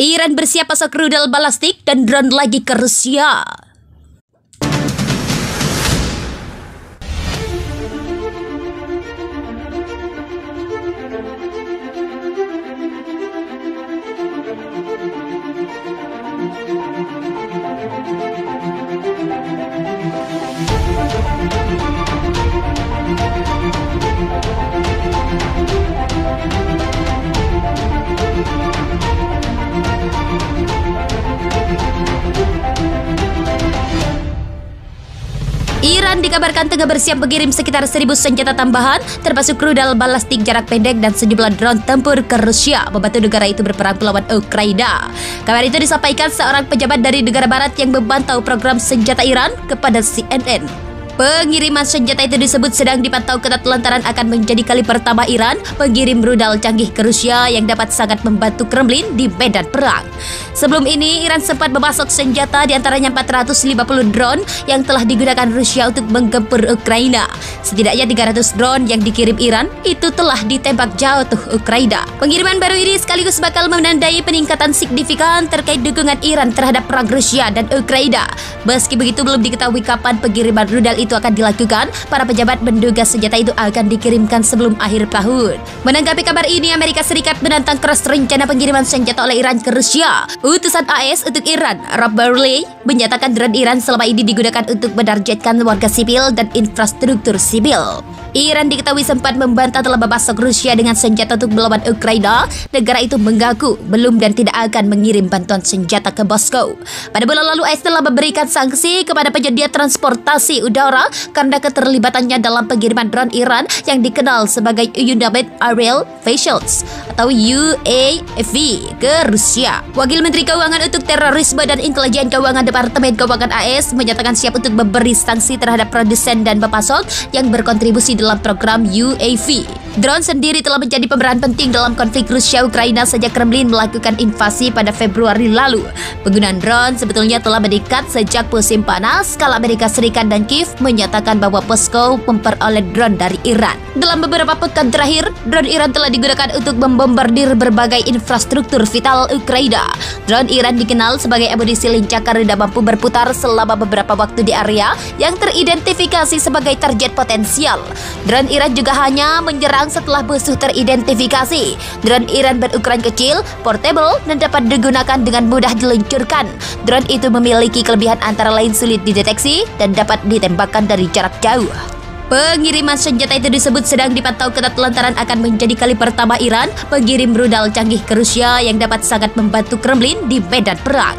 Iran bersiap pasok rudal balistik dan drone lagi ke Rusia. Iran dikabarkan tengah bersiap mengirim sekitar 1.000 senjata tambahan, termasuk rudal balistik jarak pendek dan sejumlah drone tempur ke Rusia, membantu negara itu berperang melawan Ukraina. Kabar itu disampaikan seorang pejabat dari negara barat yang memantau program senjata Iran kepada CNN. Pengiriman senjata itu disebut sedang dipantau ketat lantaran akan menjadi kali pertama Iran mengirim rudal canggih ke Rusia yang dapat sangat membantu Kremlin di medan perang. Sebelum ini, Iran sempat memasok senjata diantaranya 450 drone yang telah digunakan Rusia untuk menggempur Ukraina. Setidaknya 300 drone yang dikirim Iran itu telah ditembak jauh Ukraina. Pengiriman baru ini sekaligus bakal menandai peningkatan signifikan terkait dukungan Iran terhadap perang Rusia dan Ukraina. Meski begitu, belum diketahui kapan pengiriman rudal itu akan dilakukan. Para pejabat menduga senjata itu akan dikirimkan sebelum akhir tahun. Menanggapi kabar ini, Amerika Serikat menentang keras rencana pengiriman senjata oleh Iran ke Rusia. Utusan AS untuk Iran, Rob Barley, menyatakan drone Iran selama ini digunakan untuk menargetkan warga sipil dan infrastruktur sipil. Iran diketahui sempat membantah telah memasok Rusia dengan senjata untuk melawan Ukraina. Negara itu mengaku belum dan tidak akan mengirim bantuan senjata ke Moskow. Pada bulan lalu, AS telah memberikan sanksi kepada penyedia transportasi udara karena keterlibatannya dalam pengiriman drone Iran yang dikenal sebagai Unmanned Aerial Vehicles atau UAV ke Rusia. Wakil Menteri Keuangan untuk Terorisme dan Intelijen Keuangan Departemen Keuangan AS menyatakan siap untuk memberi sanksi terhadap produsen dan pemasok yang berkontribusi dalam program UAV. Drone sendiri telah menjadi pemeran penting dalam konflik Rusia-Ukraina sejak Kremlin melakukan invasi pada Februari lalu. Penggunaan drone sebetulnya telah meningkat sejak musim panas kala Amerika Serikat dan Kiev menyatakan bahwa Moskow memperoleh drone dari Iran. Dalam beberapa pekan terakhir, drone Iran telah digunakan untuk membombardir berbagai infrastruktur vital Ukraina. Drone Iran dikenal sebagai amunisi lincah karena mampu berputar selama beberapa waktu di area yang teridentifikasi sebagai target potensial. Drone Iran juga hanya menyerang setelah musuh teridentifikasi. Drone Iran berukuran kecil, portable, dan dapat digunakan dengan mudah diluncurkan. Drone itu memiliki kelebihan antara lain sulit dideteksi dan dapat ditembakkan dari jarak jauh. Pengiriman senjata itu disebut sedang dipantau ketat lantaran akan menjadi kali pertama Iran mengirim rudal canggih ke Rusia yang dapat sangat membantu Kremlin di medan perang.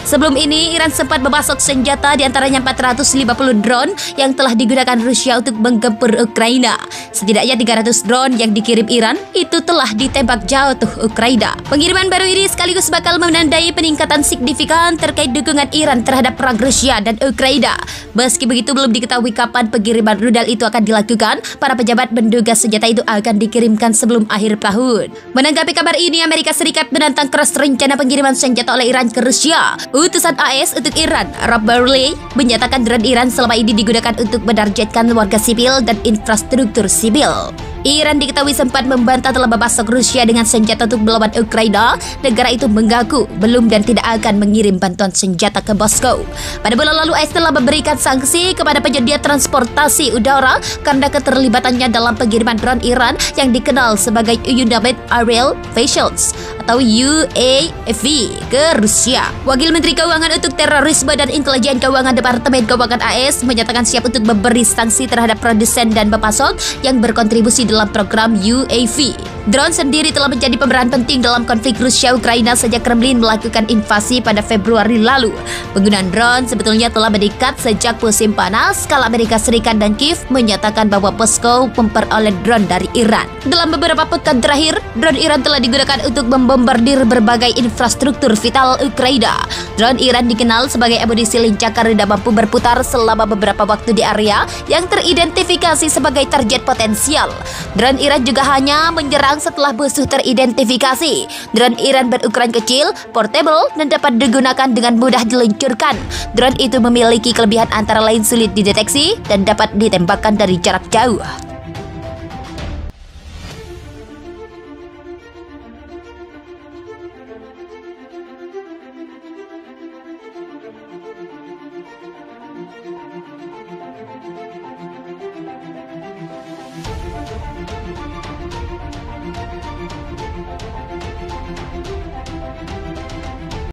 Sebelum ini, Iran sempat memasok senjata diantaranya 450 drone yang telah digunakan Rusia untuk menggempur Ukraina. Setidaknya 300 drone yang dikirim Iran itu telah ditembak jauh Ukraina. Pengiriman baru ini sekaligus bakal menandai peningkatan signifikan terkait dukungan Iran terhadap perang Rusia dan Ukraina. Meski begitu, belum diketahui kapan pengiriman rudal itu akan dilakukan. Para pejabat menduga senjata itu akan dikirimkan sebelum akhir tahun. Menanggapi kabar ini, Amerika Serikat menentang keras rencana pengiriman senjata oleh Iran ke Rusia. Utusan AS untuk Iran, Rob Barley, menyatakan drone Iran selama ini digunakan untuk menargetkan warga sipil dan infrastruktur sipil. Iran diketahui sempat membantah telah memasok Rusia dengan senjata untuk melawan Ukraina. Negara itu mengaku belum dan tidak akan mengirim bantuan senjata ke Moskow. Pada bulan lalu, AS telah memberikan sanksi kepada penyedia transportasi udara karena keterlibatannya dalam pengiriman drone Iran yang dikenal sebagai Unmanned Aerial Vehicles atau UAV ke Rusia. Wakil Menteri Keuangan untuk Terorisme dan Intelijen Keuangan Departemen Keuangan AS menyatakan siap untuk memberi sanksi terhadap produsen dan pemasok yang berkontribusi dalam program UAV. Drone sendiri telah menjadi pemeran penting dalam konflik Rusia-Ukraina sejak Kremlin melakukan invasi pada Februari lalu. Penggunaan drone sebetulnya telah meningkat sejak musim panas kala Amerika Serikat dan Kiev menyatakan bahwa Moskow memperoleh drone dari Iran. Dalam beberapa pekan terakhir, drone Iran telah digunakan untuk membombardir berbagai infrastruktur vital Ukraina. Drone Iran dikenal sebagai amunisi lincah karena mampu berputar selama beberapa waktu di area yang teridentifikasi sebagai target potensial. Drone Iran juga hanya menyerang setelah musuh teridentifikasi. Drone Iran berukuran kecil, portable, dan dapat digunakan dengan mudah diluncurkan. Drone itu memiliki kelebihan antara lain sulit dideteksi dan dapat ditembakkan dari jarak jauh.